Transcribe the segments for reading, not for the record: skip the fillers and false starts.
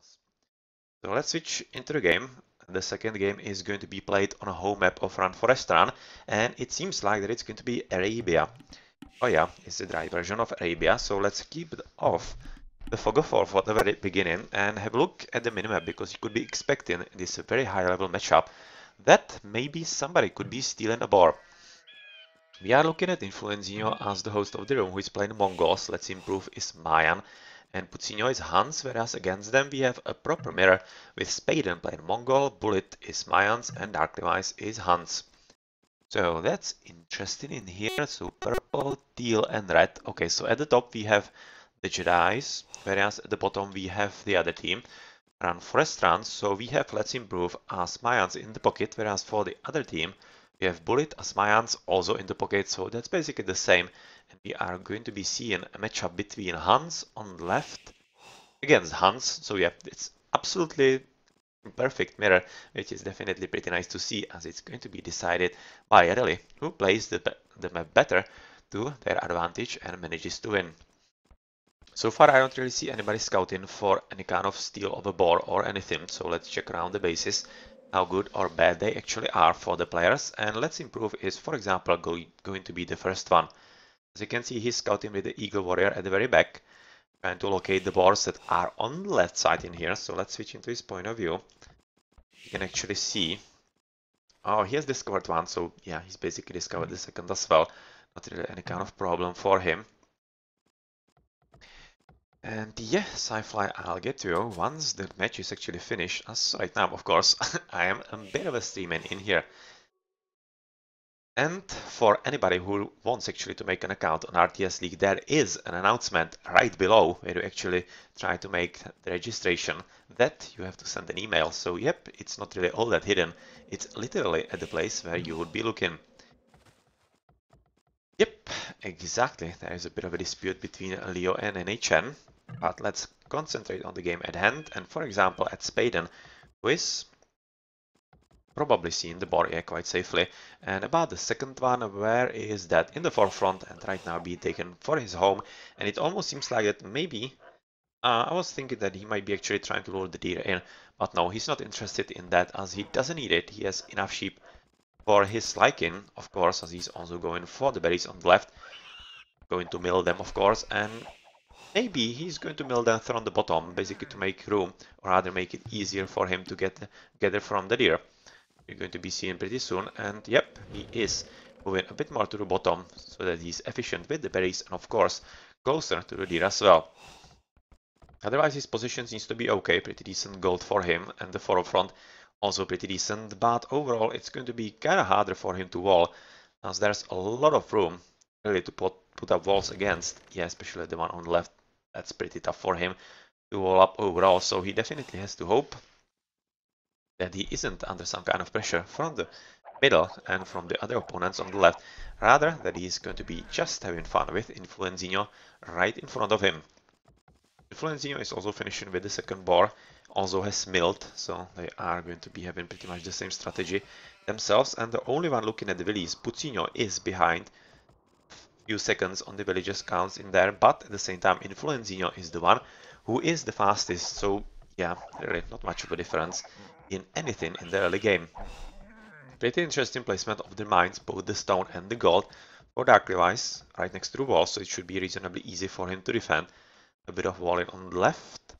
else. So let's switch into the game. The second game is going to be played on a home map of Run Forest Run, and it seems like that it's going to be Arabia. Oh yeah, it's the dry version of Arabia, so let's keep off the fog of war for the very beginning and have a look at the minimap, because you could be expecting in this very high level matchup that maybe somebody could be stealing a boar. We are looking at Influenzino as the host of the room, who is playing Mongols. Let's improve is Mayan, and Puccino is Hans, whereas against them we have a proper mirror with Spaden playing Mongol, Bullet is Mayans, and Dark Device is Hans. So that's interesting in here. So purple, teal, and red. Okay, so at the top we have the Jedis, whereas at the bottom we have the other team, Run Forest Run. So we have Let's Improve as Mayans in the pocket, whereas for the other team we have Bullet as Mayans also in the pocket. So that's basically the same. And we are going to be seeing a matchup between Hans on the left against Hans. So yeah, it's absolutely perfect mirror, which is definitely pretty nice to see, as it's going to be decided by really who plays the map better to their advantage and manages to win. So far I don't really see anybody scouting for any kind of steal of a boar or anything, so let's check around the bases how good or bad they actually are for the players. And Let's Improve is, for example, going to be the first one. As you can see, he's scouting with the Eagle Warrior at the very back, trying to locate the boars that are on the left side in here. So let's switch into his point of view. You can actually see, oh, he has discovered one, so yeah, he's basically discovered the second as well. Not really any kind of problem for him. And yeah, Sci-Fi, I'll get to you once the match is actually finished. As right now, of course, I am a bit of a streamer in here. And for anybody who wants actually to make an account on RTS League, there is an announcement right below where you actually try to make the registration that you have to send an email. So yep, it's not really all that hidden. It's literally at the place where you would be looking. Yep, exactly. There is a bit of a dispute between Leo and NHN, but let's concentrate on the game at hand. And for example, at Spaden, who is probably seeing the board quite safely. And about the second one, where is that in the forefront and right now being taken for his home. And it almost seems like that maybe, I was thinking that he might be actually trying to lure the deer in, but no, he's not interested in that as he doesn't need it. He has enough sheep for his liking, of course, as he's also going for the berries on the left. Going to mill them, of course, and maybe he's going to mill them from the bottom, basically to make room, or rather make it easier for him to gather from the deer. You're going to be seeing pretty soon, and yep, he is moving a bit more to the bottom so that he's efficient with the berries and of course closer to the deer as well. Otherwise his position seems to be okay, pretty decent gold for him, and the forefront also pretty decent, but overall it's going to be kind of harder for him to wall, as there's a lot of room really to put up walls against. Yeah, especially the one on the left, that's pretty tough for him to wall up overall, so he definitely has to hope that he isn't under some kind of pressure from the middle and from the other opponents on the left, rather that he's going to be just having fun with Influenzino right in front of him. Influenzino is also finishing with the second bar, also has milled, so they are going to be having pretty much the same strategy themselves, and the only one looking at the villages, Puccino, is behind few seconds on the villagers counts in there, but at the same time Influenzino is the one who is the fastest, so yeah, really not much of a difference in anything in the early game. Pretty interesting placement of the mines, both the stone and the gold, for Dark Device, right next to the wall, so it should be reasonably easy for him to defend. A bit of walling on the left,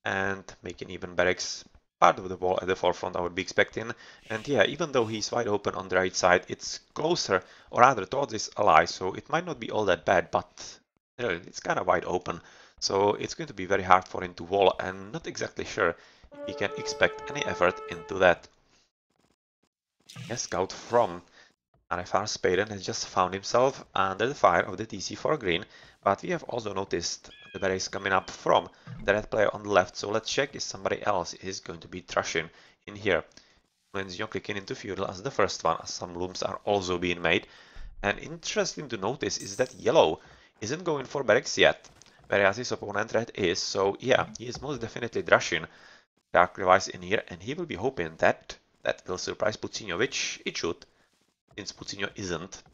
and making even barracks part of the wall at the forefront I would be expecting. And yeah, even though he's wide open on the right side, it's closer, or rather towards his ally, so it might not be all that bad, but really, it's kind of wide open. So it's going to be very hard for him to wall, and not exactly sure if he can expect any effort into that. A scout from RFR Spaden has just found himself under the fire of the TC4 green, but we have also noticed the berries coming up from the red player on the left, so let's check if somebody else is going to be thrashing in here. Lenzio clicking into feudal as the first one, as some looms are also being made. And interesting to notice is that yellow isn't going for barracks yet, whereas his opponent red is, so yeah, he is most definitely thrashing Dark Device in here, and he will be hoping that that will surprise Puccino, which it should, since Puccino isn't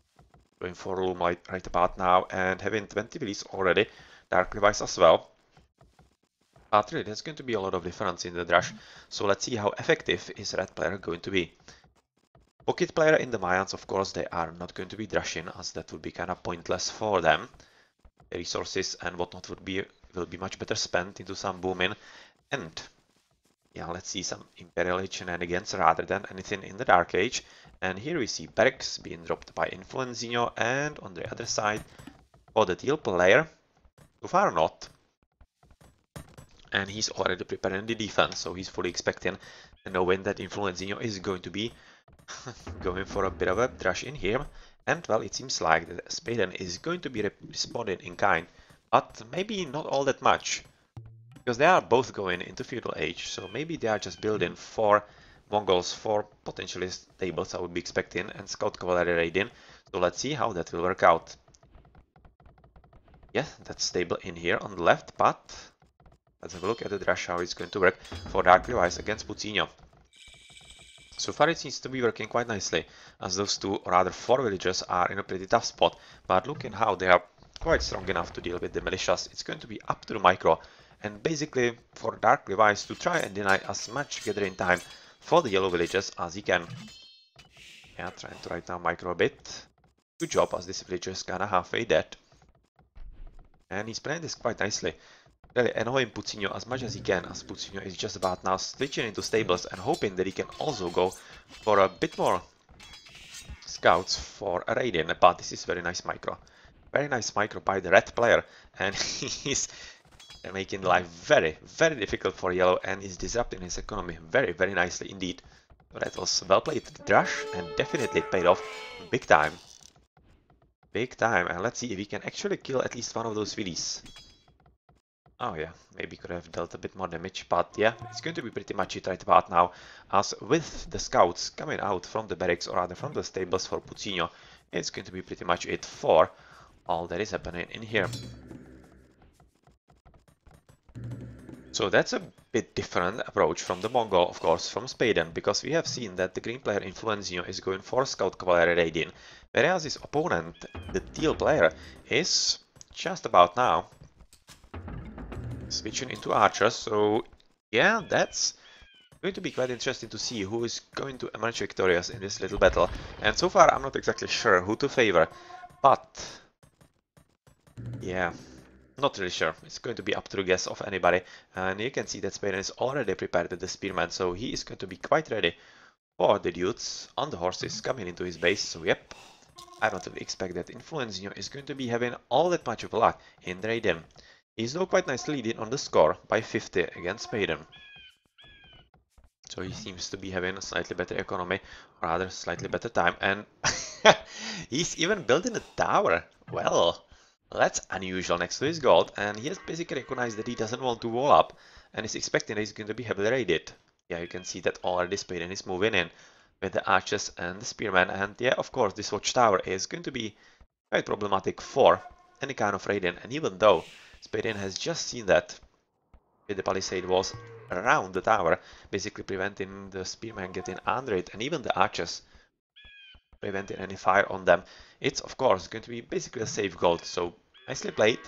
going for a loom right about now and having 20 villies already, Dark Device as well. But really, there's going to be a lot of difference in the dash, so let's see how effective is red player going to be. Pocket player in the Mayans, of course, they are not going to be dashing, as that would be kind of pointless for them. The resources and whatnot will be much better spent into some booming, and yeah, let's see some Imperial Age shenanigans rather than anything in the Dark Age. And here we see barracks being dropped by Influenzino, and on the other side, for the teal player, so far not. And he's already preparing the defense, so he's fully expecting and knowing that Influenzino is going to be going for a bit of a dash in here. And well, it seems like that Spaden is going to be responding in kind, but maybe not all that much. Because they are both going into Feudal Age, so maybe they are just building 4 Mongols for potentially stables, I would be expecting, and Scout Cavalry raiding. So let's see how that will work out. Yeah, that's stable in here on the left, but let's have a look at the dash, how it's going to work for Dark Levi's against Puccino. So far it seems to be working quite nicely, as those 2, or rather 4 villagers are in a pretty tough spot, but looking how they are quite strong enough to deal with the militias, it's going to be up to the micro. And basically for Dark Levi's to try and deny as much gathering time for the yellow villages as he can. Yeah, trying to right now micro a bit. Good job, as this villager is kinda halfway dead. And he's playing this quite nicely. Really annoying Puccino as much as he can, as Puccino is just about now switching into stables and hoping that he can also go for a bit more scouts for a raiding. But this is very nice micro. Very nice micro by the red player, and he's making life very, very difficult for yellow and is disrupting his economy very, very nicely indeed. So that was well played dash, and definitely paid off big time. Big time, and let's see if we can actually kill at least one of those fillies. Oh yeah, maybe could have dealt a bit more damage, but yeah, it's going to be pretty much it right about now, as with the scouts coming out from the barracks, or rather from the stables for Puccino, it's going to be pretty much it for all that is happening in here. So that's a bit different approach from the Mongol, of course, from Spaden, because we have seen that the green player Influenzino is going for Scout Cavalry raiding, whereas his opponent, the teal player, is just about now switching into archers. So yeah, that's going to be quite interesting to see who is going to emerge victorious in this little battle. And so far I'm not exactly sure who to favor, but yeah, not really sure. It's going to be up to the guess of anybody. And you can see that Spaden is already prepared with the spearman, so he is going to be quite ready for the dudes on the horses coming into his base. So yep, I don't really expect that Influenzino is going to be having all that much of luck in the raiding. He's though quite nicely leading on the score by 50 against Spaden. So he seems to be having a slightly better economy, or rather slightly better time, and he's even building a tower. Well, that's unusual next to his gold, and he has basically recognized that he doesn't want to wall up, and is expecting that he's going to be heavily raided. Yeah, you can see that already Spaden is moving in with the archers and the spearmen, and yeah, of course, this watchtower is going to be quite problematic for any kind of raiding, and even though Spaden has just seen that with the palisade walls around the tower, basically preventing the spearmen getting under it, and even the archers preventing any fire on them, it's of course going to be basically a safe gold. So nicely played,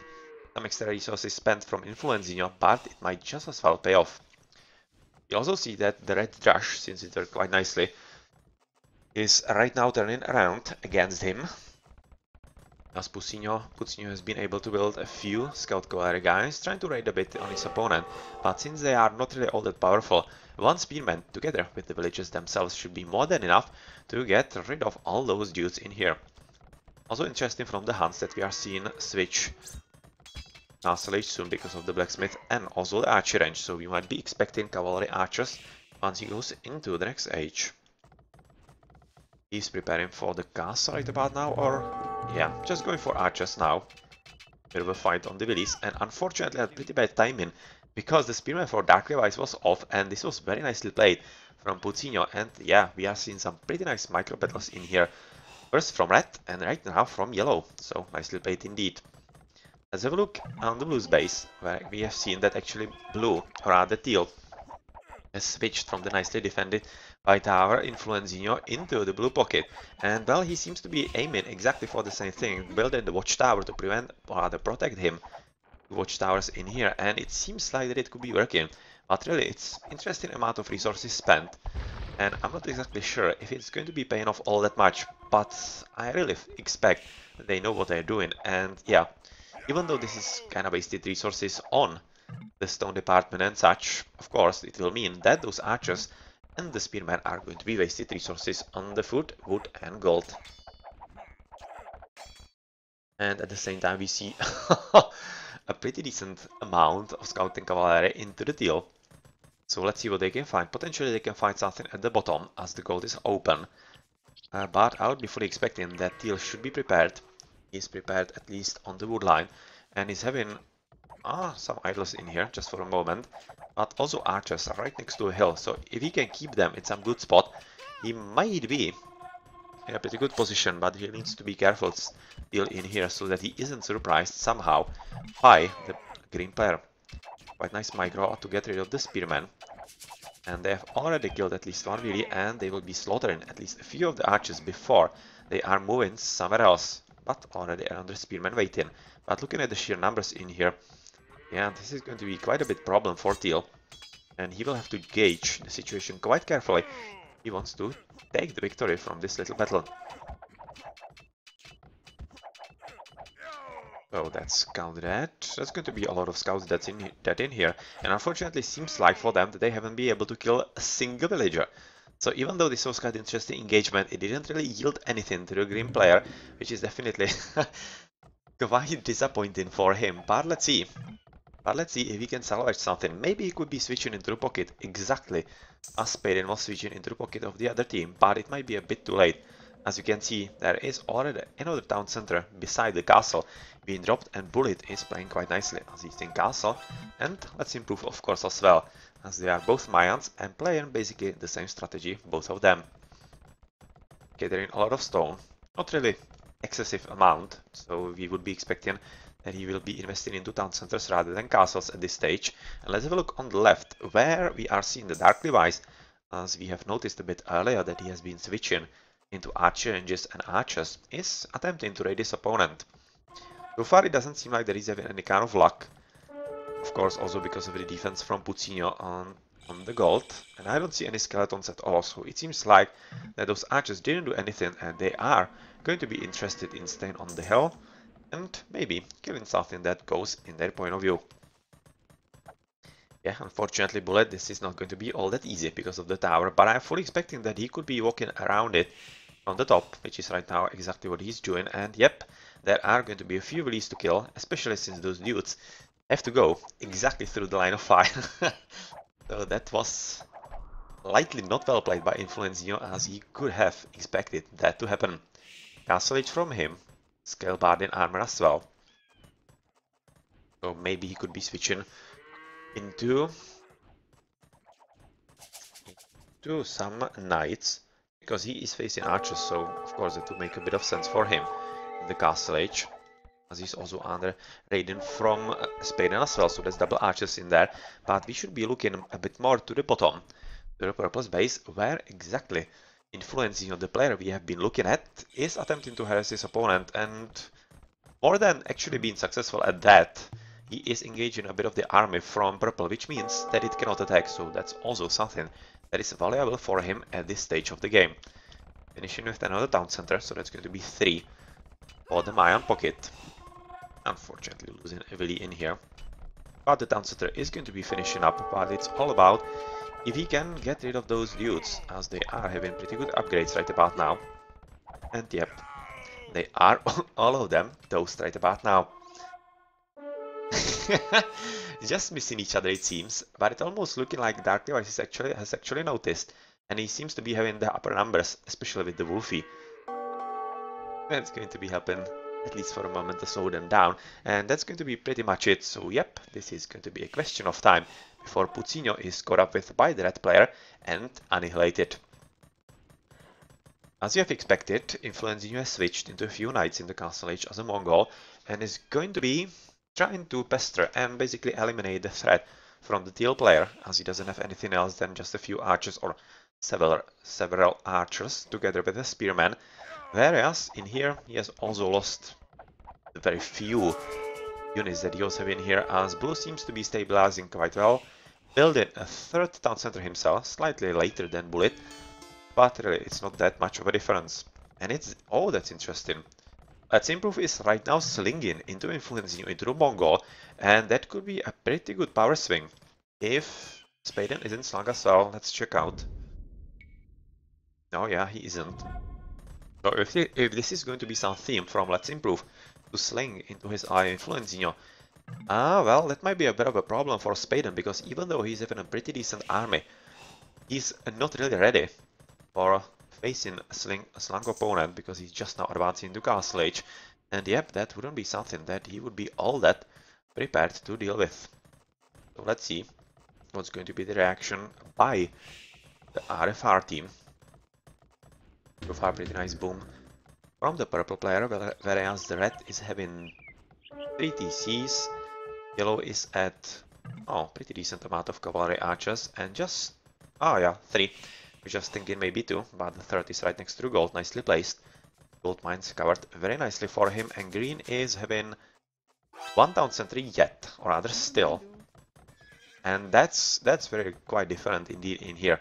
some extra resources spent from Influenzino, but it might just as well pay off. You also see that the red dash, since it worked quite nicely, is right now turning around against him, as Puccino has been able to build a few Scout Cavalry guys, trying to raid a bit on his opponent, but since they are not really all that powerful, one spearman together with the villagers themselves should be more than enough to get rid of all those dudes in here. Also interesting from the hunts that we are seeing switch Castle Age soon because of the blacksmith and also the archer range, so we might be expecting cavalry archers once he goes into the next age. He's preparing for the castle right about now, or yeah, just going for archers now. Bit of a fight on the villies, and unfortunately had pretty bad timing, because the spearman for Dark Levi's was off, and this was very nicely played from Puccino, and yeah, we are seeing some pretty nice micro battles in here. First from red, and right now from yellow, so nicely played indeed. Let's have a look on the blue's base, where we have seen that actually blue, or rather teal, has switched from the nicely defended by tower Influenzino into the blue pocket, and well, he seems to be aiming exactly for the same thing, building the watchtower to prevent or rather protect him watchtowers in here, and it seems like that it could be working. But really, it's interesting amount of resources spent, and I'm not exactly sure if it's going to be paying off all that much, but I really expect that they know what they're doing. And yeah, even though this is kind of wasted resources on the stone department and such, of course, it will mean that those archers and the spearmen are going to be wasted resources on the food, wood, and gold. And at the same time, we see a pretty decent amount of scouting cavalry into the deal. So let's see what they can find. Potentially they can find something at the bottom as the gold is open. But I would be fully expecting that Teal should be prepared. He's prepared at least on the wood line. And he's having some idols in here just for a moment. But also archers are right next to a hill. So if he can keep them in some good spot, he might be in a pretty good position. But he needs to be careful still in here so that he isn't surprised somehow by the green player. Quite nice micro to get rid of the spearman. And they have already killed at least one wheelie, and they will be slaughtering at least a few of the archers before they are moving somewhere else. But already another spearman waiting. But looking at the sheer numbers in here, yeah, this is going to be quite a bit problem for Teal. And he will have to gauge the situation quite carefully. He wants to take the victory from this little battle. Oh, that's scout that. There's going to be a lot of scouts that's in here, and unfortunately seems like for them that they haven't been able to kill a single villager. So even though this was quite interesting engagement, it didn't really yield anything to the green player, which is definitely quite disappointing for him. But let's see. If he can salvage something. Maybe he could be switching into the pocket exactly as Spaden was switching into the pocket of the other team, but it might be a bit too late. As you can see, there is already another town center beside the castle being dropped, and Bullet is playing quite nicely as he's in castle. And let's improve, of course, as well, as they are both Mayans and playing basically the same strategy, both of them. Gathering a lot of stone, not really excessive amount, so we would be expecting that he will be investing into town centers rather than castles at this stage. And let's have a look on the left, where we are seeing the Dark Levi's, as we have noticed a bit earlier that he has been switching into archer ranges, and archers is attempting to raid his opponent. So far it doesn't seem like there is having any kind of luck. Of course, also because of the defense from Puccino on the gold, and I don't see any skeletons at all, so it seems like that those archers didn't do anything and they are going to be interested in staying on the hill and maybe killing something that goes in their point of view. Yeah, unfortunately, Bullet, this is not going to be all that easy because of the tower, but I'm fully expecting that he could be walking around it on the top, which is right now exactly what he's doing. And yep, there are going to be a few releases to kill, especially since those dudes have to go exactly through the line of fire. So that was likely not well played by Influenzio, as he could have expected that to happen. Castle Age from him, Scale Bard in armor as well. So maybe he could be switching into some knights, because he is facing archers, so of course it would make a bit of sense for him in the Castle Age, as he's also under raiding from Spain as well, so there's double archers in there. But we should be looking a bit more to the bottom, to the purpose base, where exactly Influenzio, the player we have been looking at, is attempting to harass his opponent, and more than actually being successful at that, he is engaging a bit of the army from purple, which means that it cannot attack, so that's also something that is valuable for him at this stage of the game. Finishing with another town center, so that's going to be 3 for the Mayan pocket. Unfortunately losing heavily in here. But the town center is going to be finishing up, but it's all about if he can get rid of those dudes, as they are having pretty good upgrades right about now. And yep, they are all of them toast right about now. Just missing each other it seems, but it's almost looking like Dark Device has actually noticed, and he seems to be having the upper numbers, especially with the Wolfie. That's going to be helping, at least for a moment, to slow them down, and that's going to be pretty much it. So yep, this is going to be a question of time before Puccino is caught up with by the red player and annihilated. As you have expected, Influenzio has switched into a few knights in the Castle Age as a Mongol, and is going to be trying to pester and basically eliminate the threat from the teal player, as he doesn't have anything else than just a few archers or several archers together with a spearman, whereas in here he has also lost the very few units that he also have in here, as blue seems to be stabilizing quite well. Building a third town center himself, slightly later than Bullet, but really it's not that much of a difference. And it's, oh, that's interesting. Let's Improve is right now slinging into Influencing into the Mongol, and that could be a pretty good power swing. If Spaden isn't slung as well, let's check out. Oh yeah, he isn't. So if this is going to be some theme from Let's Improve to sling into his eye Influencing, well, that might be a bit of a problem for Spaden, because even though he's having a pretty decent army, he's not really ready for facing a slung opponent, because he's just now advancing to Castle Age. And yep, that wouldn't be something that he would be all that prepared to deal with. So let's see what's going to be the reaction by the RFR team. So far, pretty nice boom from the purple player, whereas the red is having 3 TCs. Yellow is at, oh, pretty decent amount of cavalry archers, and just, oh yeah, 3. We're just thinking maybe 2, but the third is right next to gold, nicely placed. Gold mines covered very nicely for him, and green is having 1 town center yet, or rather still. And that's very quite different indeed in here,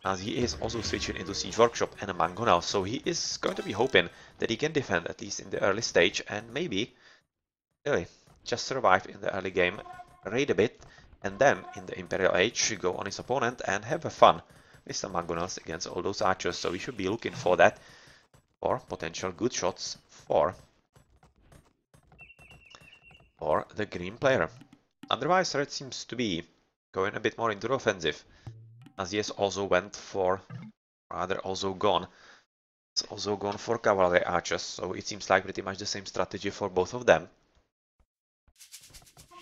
as he is also switching into Siege Workshop and a Mango now, so he is going to be hoping that he can defend at least in the early stage, and maybe really just survive in the early game, raid a bit, and then in the Imperial Age go on his opponent and have a fun with some Mangonels against all those archers. So we should be looking for that, for potential good shots for the green player. Otherwise, red seems to be going a bit more into the offensive, as he has also went for, rather also gone for cavalry archers, so it seems like pretty much the same strategy for both of them.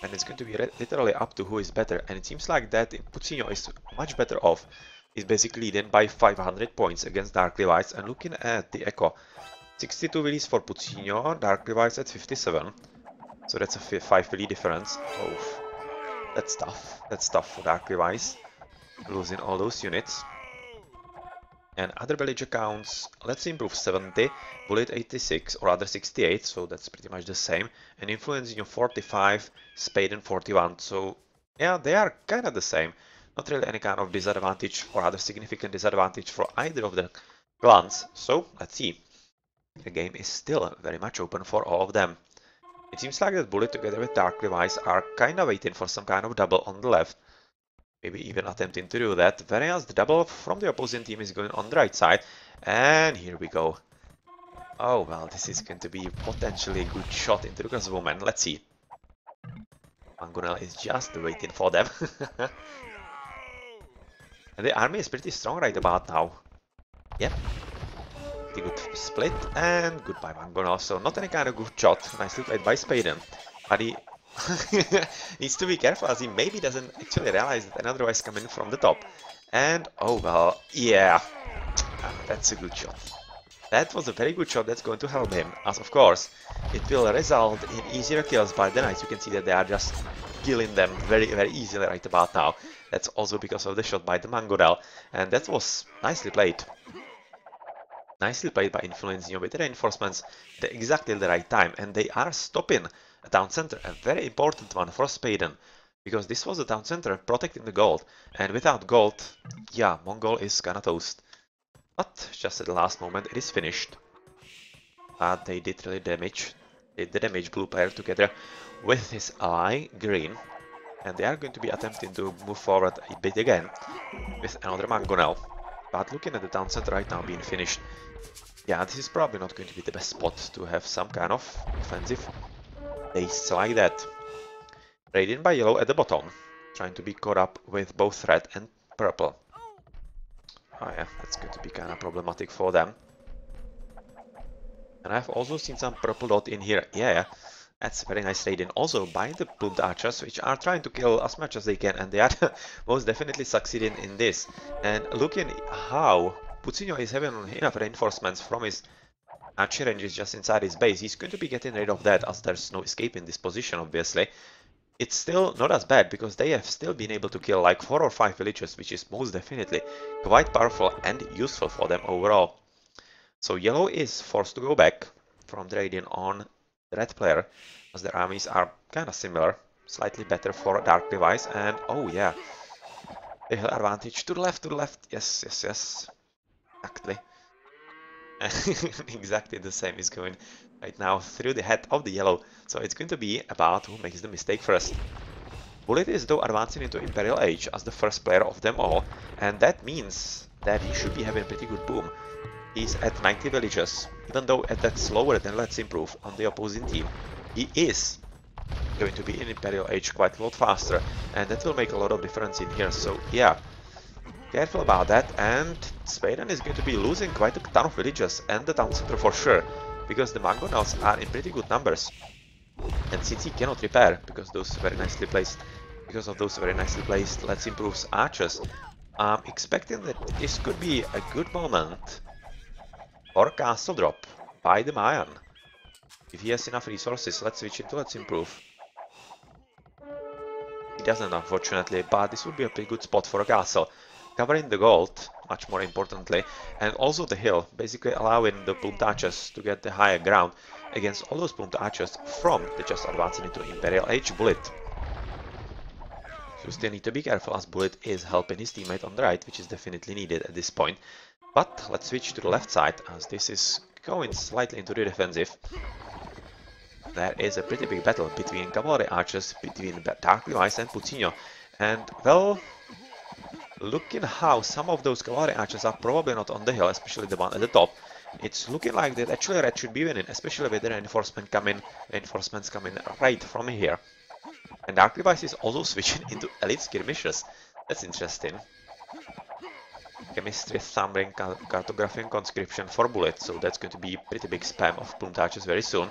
And it's going to be literally up to who is better, and it seems like that Puccino is much better off. He's basically leading by 500 points against Dark Levites, and looking at the echo, 62 willies for Puccino, Dark Levites at 57, so that's a 5 willy difference. Oh, that's tough for Dark Levites, losing all those units. And other village accounts, let's improve 70, Bullet 86, or rather 68, so that's pretty much the same, and Influencing 45, Spaden 41, so yeah, they are kind of the same. Not really any kind of disadvantage or other significant disadvantage for either of the clans, so let's see. The game is still very much open for all of them. It seems like that Bullet together with Dark Levi's are kind of waiting for some kind of double on the left. Maybe even attempting to do that, whereas the double from the opposing team is going on the right side. And here we go. Oh, well, this is going to be potentially a good shot into the crossbowman. Let's see. Mangonel is just waiting for them. And the army is pretty strong right about now. Yep. Pretty good split, and goodbye Mangonel. So not any kind of good shot. Nicely played by Spaden. But he needs to be careful, as he maybe doesn't actually realize that another is coming from the top. And oh well, yeah, that's a good shot. That was a very good shot that's going to help him, as of course it will result in easier kills by the knights. You can see that they are just killing them very easily right about now. That's also because of the shot by the Mangonel, and that was nicely played. Nicely played by Influencing with the reinforcements at exactly the right time, and they are stopping a town center, a very important one for Spaden, because this was the town center protecting the gold, and without gold, yeah, Mongol is gonna toast. But just at the last moment it is finished. But they did really damage. They did damage blue player together with his ally green, and they are going to be attempting to move forward a bit again with another Mangonel. But looking at the town center right now being finished, yeah, this is probably not going to be the best spot to have some kind of offensive base like that. Raided by yellow at the bottom, trying to be caught up with both red and purple. Oh yeah, that's going to be kind of problematic for them. And I've also seen some purple dot in here. Yeah, that's very nice raiding. Also by the plumed archers, which are trying to kill as much as they can, and they are most definitely succeeding in this. And looking how Puccino is having enough reinforcements from his archer ranges just inside his base, he's going to be getting rid of that, as there's no escape in this position, obviously. It's still not as bad, because they have still been able to kill like 4 or 5 villagers, which is most definitely quite powerful and useful for them overall. So yellow is forced to go back from the raiding on the red player, as their armies are kind of similar, slightly better for Dark Device, and oh yeah, the hill advantage to the left, yes, yes, yes, exactly. Exactly the same is going right now through the head of the yellow, so it's going to be about who makes the mistake first. Bullet is though advancing into Imperial Age as the first player of them all, and that means that he should be having a pretty good boom. He's at 90 villages, even though that's lower than Let's Improve on the opposing team. He is going to be in Imperial Age quite a lot faster, and that will make a lot of difference in here, so yeah. Careful about that, and Spaden is going to be losing quite a ton of villages and the town center for sure, because the Mangonels are in pretty good numbers. And since he cannot repair, because of those very nicely placed Let's Improve's archers, I'm expecting that this could be a good moment for a castle drop by the Mayan. If he has enough resources, let's switch into Let's Improve. He doesn't, unfortunately, but this would be a pretty good spot for a castle. Covering the gold, much more importantly, and also the hill, basically allowing the plumed archers to get the higher ground against all those plumed archers from the just advancing into Imperial Age Bullet. So still need to be careful as Bullet is helping his teammate on the right, which is definitely needed at this point. But let's switch to the left side as this is going slightly into the defensive. There is a pretty big battle between cavalry archers, between Dark Device and Puccino, and well, looking how some of those cavalry archers are probably not on the hill, especially the one at the top, it's looking like that actually Red should be winning, especially with the reinforcements coming right from here. And Dark Device is also switching into elite skirmishers. That's interesting. Chemistry, thumbing, cartography, and conscription for Bullet, so that's going to be a pretty big spam of plumed archers very soon.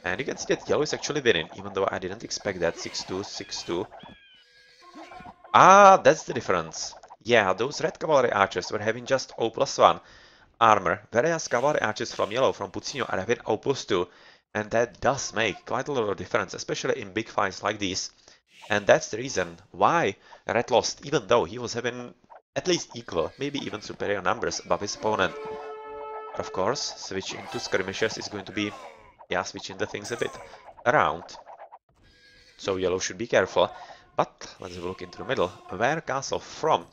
And you can see that yellow is actually winning, even though I didn't expect that. 6-2, 6-2. Ah, that's the difference. Yeah, those red cavalry archers were having just O+1 armor, whereas cavalry archers from yellow, from Puccino, are having O+2. And that does make quite a lot of difference, especially in big fights like these. And that's the reason why Red lost, even though he was having at least equal, maybe even superior numbers above his opponent. But of course, switching to skirmishers is going to be, yeah, switching the things a bit around. So yellow should be careful. But let's have a look into the middle, where castle from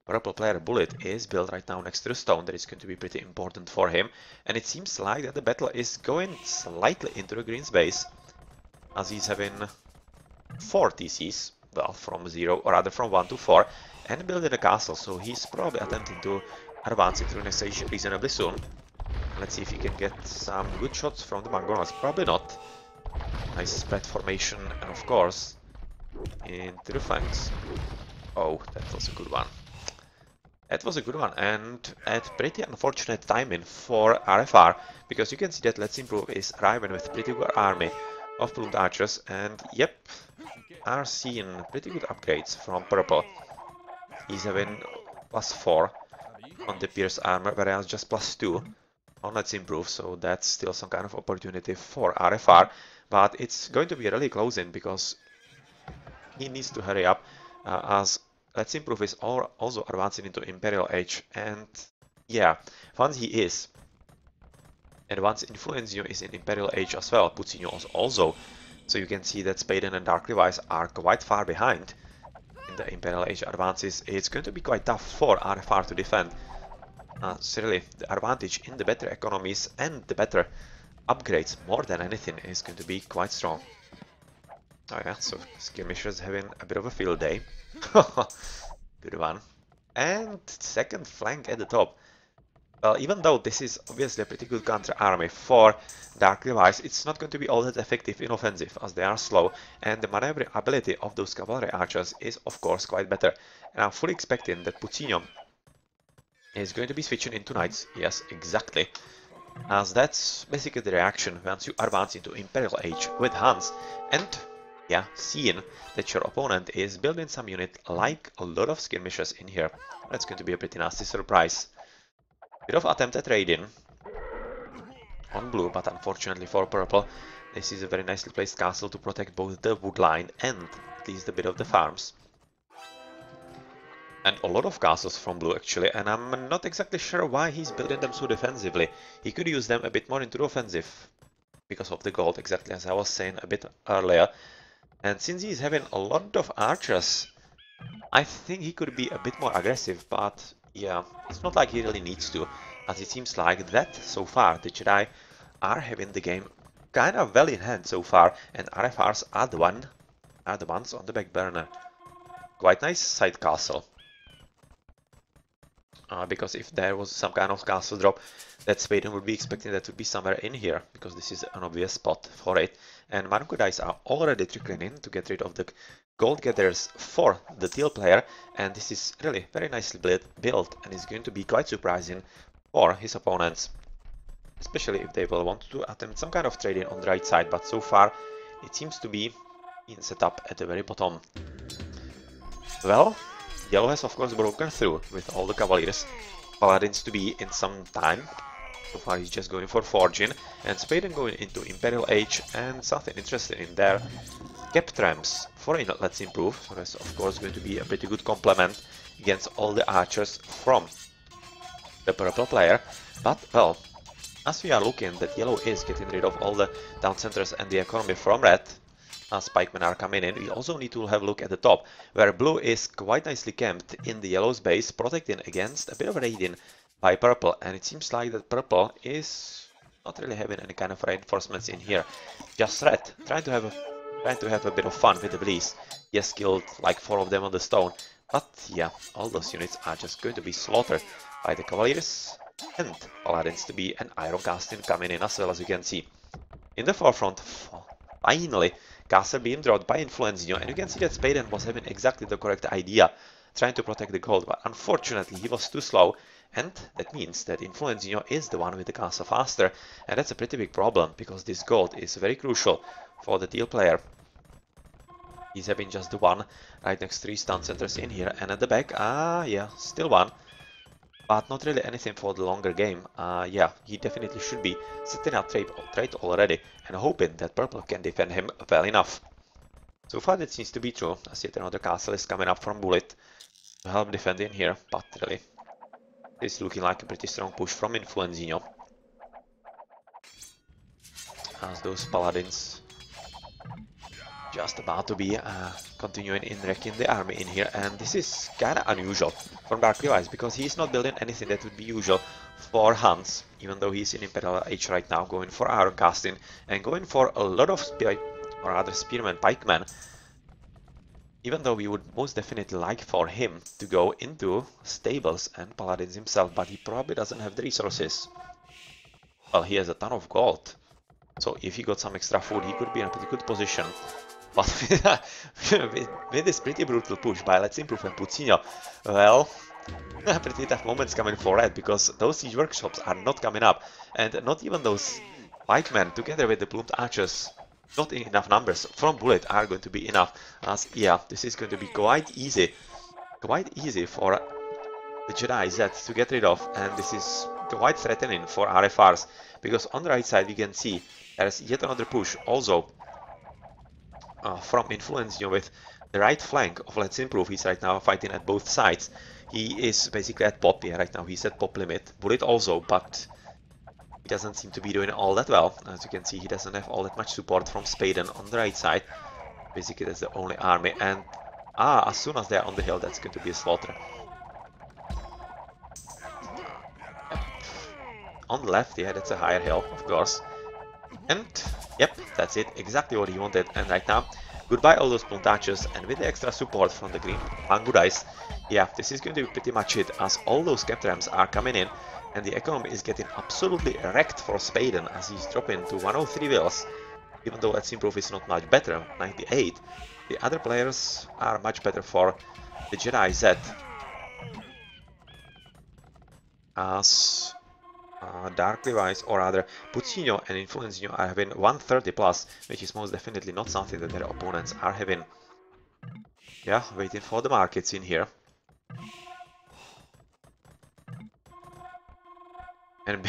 purple player Bullet is built right now next to the stone. That is going to be pretty important for him. And it seems like that the battle is going slightly into the green's base, as he's having 4 TCs, well, from 0, or rather from 1 to 4, and building a castle, so he's probably attempting to advance into the next stage reasonably soon. Let's see if he can get some good shots from the Mangonels. Probably not. Nice spread formation, and of course, into the flanks. Oh, that was a good one. That was a good one, and at pretty unfortunate timing for RFR, because you can see that Let's Improve is arriving with pretty good army of plumed archers, and yep, are seeing pretty good upgrades from purple. He's having +4 on the Pierce armor, whereas just +2 on Let's Improve, so that's still some kind of opportunity for RFR, but it's going to be really closing because he needs to hurry up, as Let's Improve is also advancing into Imperial Age, and yeah, once he is, and once Influenzio is in Imperial Age as well, Puccino also, so you can see that Spaden and Dark Device are quite far behind in the Imperial Age advances. It's going to be quite tough for RFR to defend. So really, the advantage in the better economies and the better upgrades, more than anything, is going to be quite strong. Oh yeah, so skirmishers having a bit of a field day. Good one. And second flank at the top. Well, even though this is obviously a pretty good counter army for Dark Device, it's not going to be all that effective in offensive, as they are slow, and the maneuvering ability of those cavalry archers is of course quite better. And I'm fully expecting that Puccino is going to be switching into knights. Yes, exactly. As that's basically the reaction once you advance into Imperial Age with Hans, and yeah, seeing that your opponent is building some unit like a lot of skirmishers in here. That's going to be a pretty nasty surprise. Bit of attempt at raiding on blue, but unfortunately for purple, this is a very nicely placed castle to protect both the woodline and at least a bit of the farms. And a lot of castles from blue actually, and I'm not exactly sure why he's building them so defensively. He could use them a bit more into the offensive because of the gold, exactly as I was saying a bit earlier. And since he's having a lot of archers, I think he could be a bit more aggressive, but yeah, it's not like he really needs to, as it seems like that so far the Jedi are having the game kind of well in hand so far, and RFRs are the ones on the back burner. Quite nice side castle. Because if there was some kind of castle drop, that Spaden would be expecting that to be somewhere in here, because this is an obvious spot for it. And Marco dice are already trickling in to get rid of the gold gatherers for the teal player, and this is really very nicely built and is going to be quite surprising for his opponents, especially if they will want to attempt some kind of trading on the right side, but so far it seems to be in setup at the very bottom. Well, yellow has of course broken through with all the cavaliers. Paladins to be in some time. So far he's just going for forging, and Spaden going into Imperial Age, and something interesting in there. Kept ramps for Let's Improve, so that's of course going to be a pretty good complement against all the archers from the purple player. But well, as we are looking that yellow is getting rid of all the town centers and the economy from red, as pikemen are coming in, we also need to have a look at the top, where blue is quite nicely camped in the yellow's base, protecting against a bit of raiding by purple, and it seems like that purple is not really having any kind of reinforcements in here. Just red, trying to have a bit of fun with the Bleeds. He has killed like 4 of them on the stone, but yeah, all those units are just going to be slaughtered by the cavaliers, and paladins to be an iron casting coming in as well, as you can see. In the forefront, finally, castle being dropped by Influenzino, and you can see that Spaden was having exactly the correct idea, trying to protect the gold, but unfortunately he was too slow, and that means that Influenzino is the one with the castle faster, and that's a pretty big problem, because this gold is very crucial for the teal player. He's having just the one right next to 3 stun centers in here, and at the back, yeah, still one. But not really anything for the longer game. Yeah, he definitely should be setting up trade already and hoping that purple can defend him well enough. So far that seems to be true, as yet another castle is coming up from Bullet to help defend in here, but really, it's looking like a pretty strong push from Influenzino, as those paladins just about to be continuing in wrecking the army in here, and this is kind of unusual from Dark Levi's, because he's not building anything that would be usual for Hans, even though he's in Imperial Age right now, going for iron casting and going for a lot of spearmen, pikemen, even though we would most definitely like for him to go into stables and paladins himself, but he probably doesn't have the resources. Well, he has a ton of gold, so if he got some extra food, he could be in a pretty good position. But with this pretty brutal push by Let's Improve and Puccino, well, pretty tough moments coming for Red, because those siege workshops are not coming up, and not even those pikemen together with the plumed archers, not in enough numbers from Bullet, are going to be enough, as yeah, this is going to be quite easy for the Jedi Z to get rid of, and this is quite threatening for RFRs, because on the right side we can see there's yet another push also from Influenzino with the right flank of Let's Improve. He's right now fighting at both sides. He is basically at pop, yeah, right now he's at pop limit. Bullet also, but he doesn't seem to be doing all that well. As you can see, he doesn't have all that much support from Spaden on the right side. Basically, that's the only army, and as soon as they're on the hill, that's going to be a slaughter. Yep. On the left, yeah, that's a higher hill, of course. And yep, that's it, exactly what he wanted. And right now, goodbye all those Pluntaches, and with the extra support from the green Bangu dice, yeah, this is going to be pretty much it, as all those kept rams are coming in, and the economy is getting absolutely wrecked for Spaden, as he's dropping to 103 wills. Even though Let's Improve is not much better, 98, the other players are much better for the Jedi Z, as Dark Levi's, or rather Puccino and Influenzino, are having 130 plus, which is most definitely not something that their opponents are having. Yeah, waiting for the markets in here. And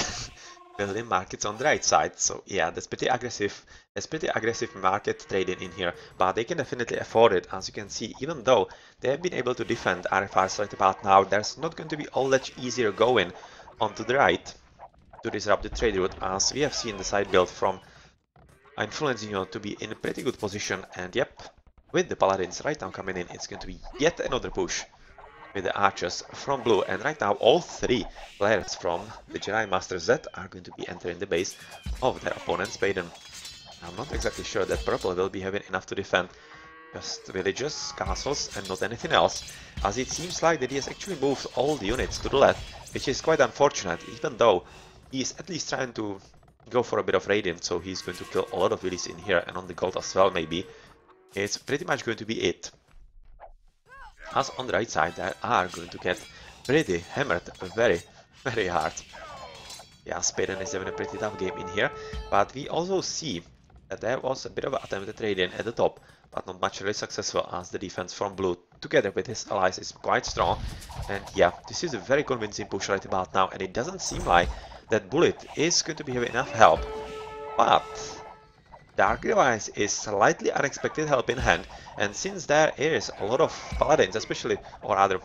building markets on the right side, so yeah, that's pretty aggressive. That's pretty aggressive market trading in here, but they can definitely afford it, as you can see. Even though they have been able to defend RFRs right about now, there's not going to be all that easier going onto the right to disrupt the trade route, as we have seen the side build from Influenzino to be in a pretty good position. And yep, with the Paladins right now coming in, it's going to be yet another push with the archers from blue, and right now all three players from the Jedi Master Z are going to be entering the base of their opponent Spaden. I'm not exactly sure that purple will be having enough to defend just villages, castles, and not anything else, as it seems like that he has actually moved all the units to the left, which is quite unfortunate, even though he is at least trying to go for a bit of radiant, so he's going to kill a lot of villies in here, and on the gold as well maybe. It's pretty much going to be it. As on the right side, they are going to get pretty hammered very, very hard. Yeah, Spaden is having a pretty tough game in here, but we also see that there was a bit of an attempt at trading at the top, but not much really successful, as the defense from blue, together with his allies, is quite strong. And yeah, this is a very convincing push right about now, and it doesn't seem like that Bullet is going to be having enough help. But Dark Device is slightly unexpected help in hand, and since there is a lot of paladins, especially, or rather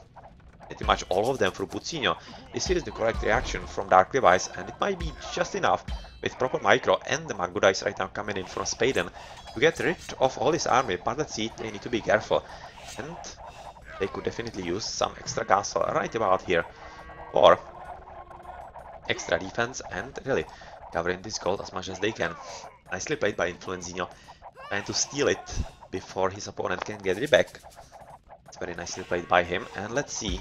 pretty much all of them through Puccino, this is the correct reaction from Dark Device, and it might be just enough with proper micro and the Magbu dice right now coming in from Spaden to get rid of all his army, but let's see, they need to be careful, and they could definitely use some extra castle right about here for extra defense and really covering this gold as much as they can. Nicely played by Influenzino, trying to steal it before his opponent can get it back. It's very nicely played by him, and let's see,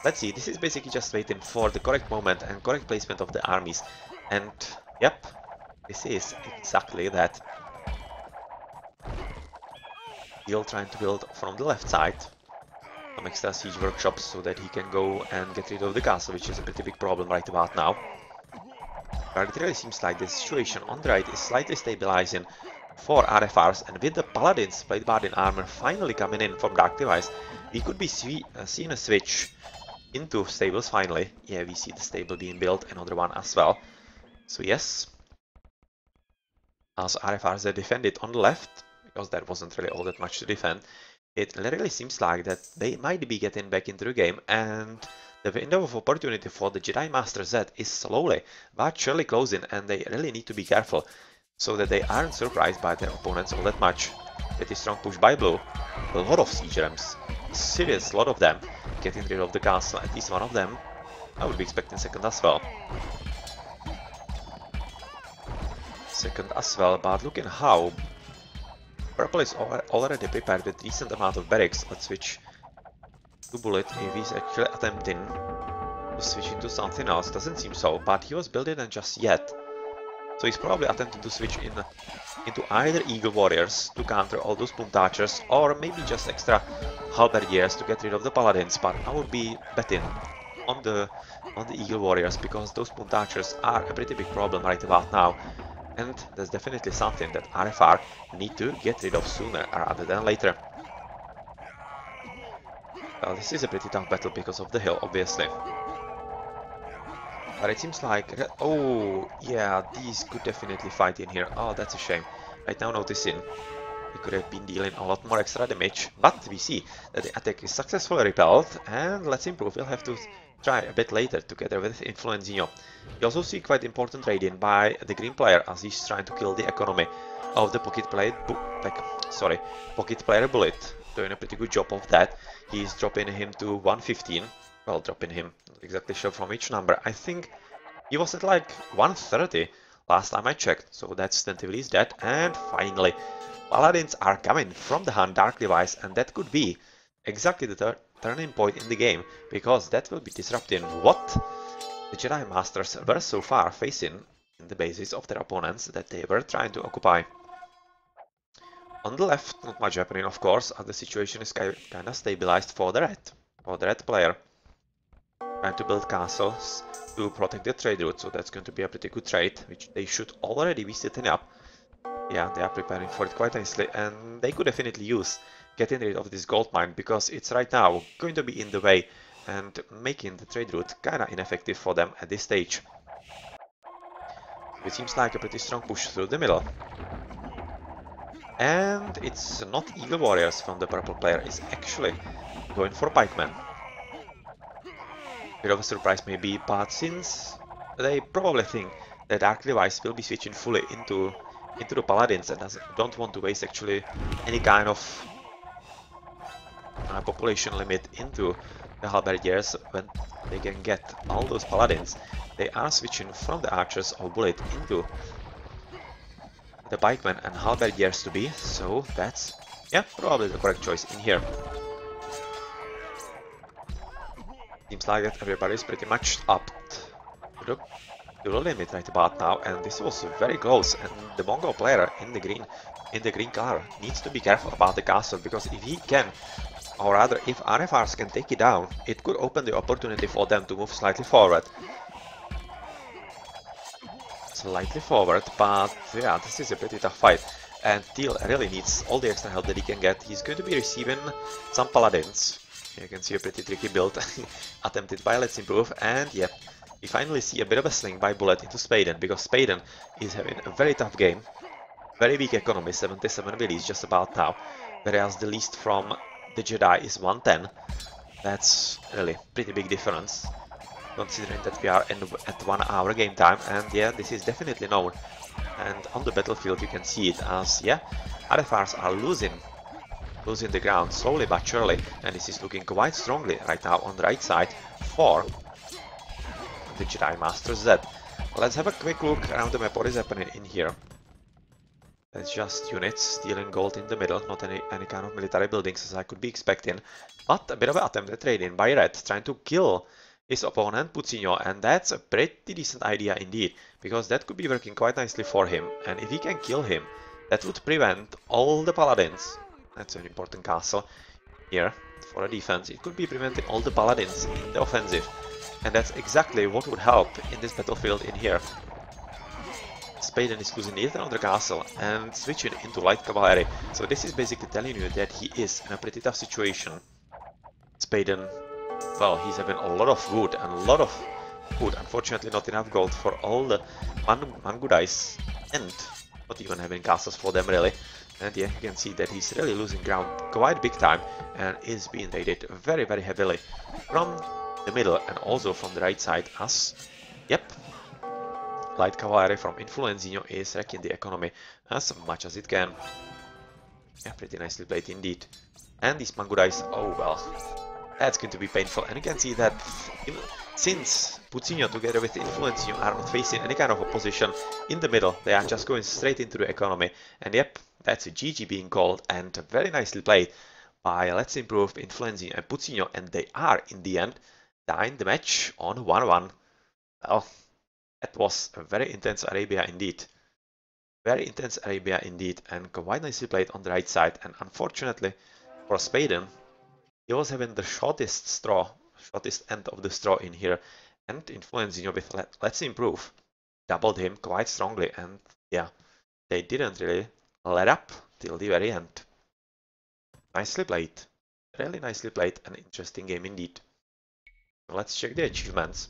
this is basically just waiting for the correct moment and correct placement of the armies, and yep, this is exactly that. He'll trying to build from the left side some extra siege workshops so that he can go and get rid of the castle, which is a pretty big problem right about now. But it really seems like the situation on the right is slightly stabilizing for RFRs, and with the Paladins played bard in armor finally coming in from Dark Device, we could be seeing a switch into stables finally. Yeah, we see the stable being built, another one as well. So yes, as RFRs are defended on the left, because there wasn't really all that much to defend, it literally seems like that they might be getting back into the game, and the window of opportunity for the Jedi Master Z is slowly but surely closing, and they really need to be careful so that they aren't surprised by their opponents all that much. Pretty strong push by blue, a lot of siege ramps, a serious lot of them, getting rid of the castle, at least one of them. I would be expecting second as well. But looking how purple is already prepared with decent amount of barracks. Let's switch to Bullet if he's actually attempting to switch into something else. Doesn't seem so, but he was building them just yet. So he's probably attempting to switch into either Eagle Warriors to counter all those Pumped Archers, or maybe just extra Halberdiers to get rid of the Paladins, but I would be betting on the Eagle Warriors, because those Pumped Archers are a pretty big problem right about now. And that's definitely something that RFR need to get rid of sooner rather than later. Well, this is a pretty tough battle because of the hill, obviously. But it seems like... oh, yeah, these could definitely fight in here. Oh, that's a shame. Right now noticing he could have been dealing a lot more extra damage. But we see that the attack is successfully repelled. And let's improve. We'll have to try a bit later together with Influenzino. You also see quite important raiding by the green player, as he's trying to kill the economy of the pocket player Bullet. Doing a pretty good job of that. He's dropping him to 115. Well, dropping him, not exactly sure from which number. I think he was at like 130 last time I checked, so that's tentatively is dead. And finally, Paladins are coming from the hand Dark Device, and that could be exactly the turning point in the game, because that will be disrupting what the Jedi Masters were so far facing in the bases of their opponents that they were trying to occupy. On the left, not much happening, of course, as the situation is kind of stabilized for the red player. Trying to build castles to protect the trade route, so that's going to be a pretty good trade, which they should already be setting up. Yeah, they are preparing for it quite nicely, and they could definitely use getting rid of this gold mine, because it's right now going to be in the way and making the trade route kinda ineffective for them at this stage. It seems like a pretty strong push through the middle. And it's not Eagle Warriors from the purple player, it's actually going for Pikemen. Bit of a surprise maybe, but since they probably think that Dark Device will be switching fully into the Paladins and don't want to waste actually any kind of population limit into the halberdiers, when they can get all those paladins, they are switching from the archers of bullet into the pikemen and halberdiers to be, so that's, yeah, probably the correct choice in here. Seems like that everybody is pretty much up to the limit right about now, and this was very close, and the Mongol player in the green color needs to be careful about the castle, because if he can, or rather if RFRs can take it down, it could open the opportunity for them to move slightly forward. But yeah, this is a pretty tough fight, and Teal really needs all the extra help that he can get. He's going to be receiving some paladins. You can see a pretty tricky build attempted by Let's Improve, and yeah, we finally see a bit of a sling by Bullet into Spaden, because Spaden is having a very tough game. Very weak economy, 77 billies just about now, whereas the least from TheJedi is 110. That's really pretty big difference, considering that we are at 1 hour game time, and yeah, this is definitely known. And on the battlefield you can see it as, yeah, RFRs are losing the ground slowly but surely, and this is looking quite strongly right now on the right side for the Jedi Master Z. Let's have a quick look around the map, what is happening in here. It's just units stealing gold in the middle, not any kind of military buildings as I could be expecting, but a bit of an attempted trade-in by Red, trying to kill his opponent Pucino, and that's a pretty decent idea indeed, because that could be working quite nicely for him, and if he can kill him, that would prevent all the paladins. That's an important castle here for a defense. It could be preventing all the paladins in the offensive, and that's exactly what would help in this battlefield in here. Spaden is losing yet another castle and switching into light cavalry, so this is basically telling you that he is in a pretty tough situation. Spaden, well, he's having a lot of wood and a lot of food, unfortunately not enough gold for all the Mangudais, and not even having castles for them really. And yeah, you can see that he's really losing ground quite big time and is being raided very heavily from the middle and also from the right side as, yep, light cavalry from Influenzino is wrecking the economy as much as it can. Yeah, pretty nicely played indeed. And these Mangudais, oh well, that's going to be painful. And you can see that since Pucino together with Influenzino are not facing any kind of opposition in the middle, they are just going straight into the economy. And yep, that's a GG being called, and very nicely played by Let's Improve, Influenzino and Pucino, and they are in the end tying the match on 1-1. Well, that was a very intense Arabia indeed. Very intense Arabia indeed, and quite nicely played on the right side. And unfortunately for Spaden, he was having the shortest end of the straw in here. And Influenzino with Let's Improve doubled him quite strongly. And yeah, they didn't really let up till the very end. Nicely played. Really nicely played. An interesting game indeed. Let's check the achievements.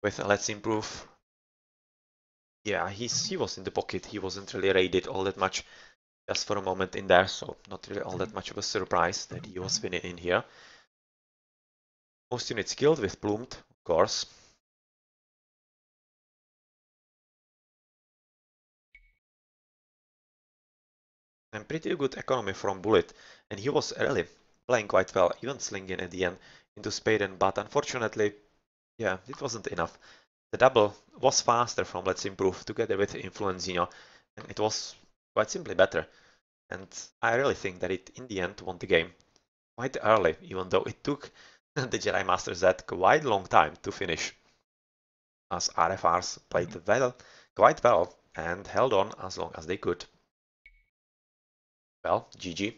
With Let's Improve, yeah, he was in the pocket. He wasn't really raided all that much just for a moment in there, so not really all that much of a surprise that he was winning in here. Most units killed with Plumed, of course. And pretty good economy from Bullet, and he was really playing quite well, even slinging at the end into Spaden, but unfortunately, yeah, it wasn't enough. The double was faster from Let's Improve together with Influenzino, and it was quite simply better. And I really think that it in the end won the game quite early, even though it took the Jedi Master Z quite a long time to finish, as RFRs played quite well and held on as long as they could. Well, GG.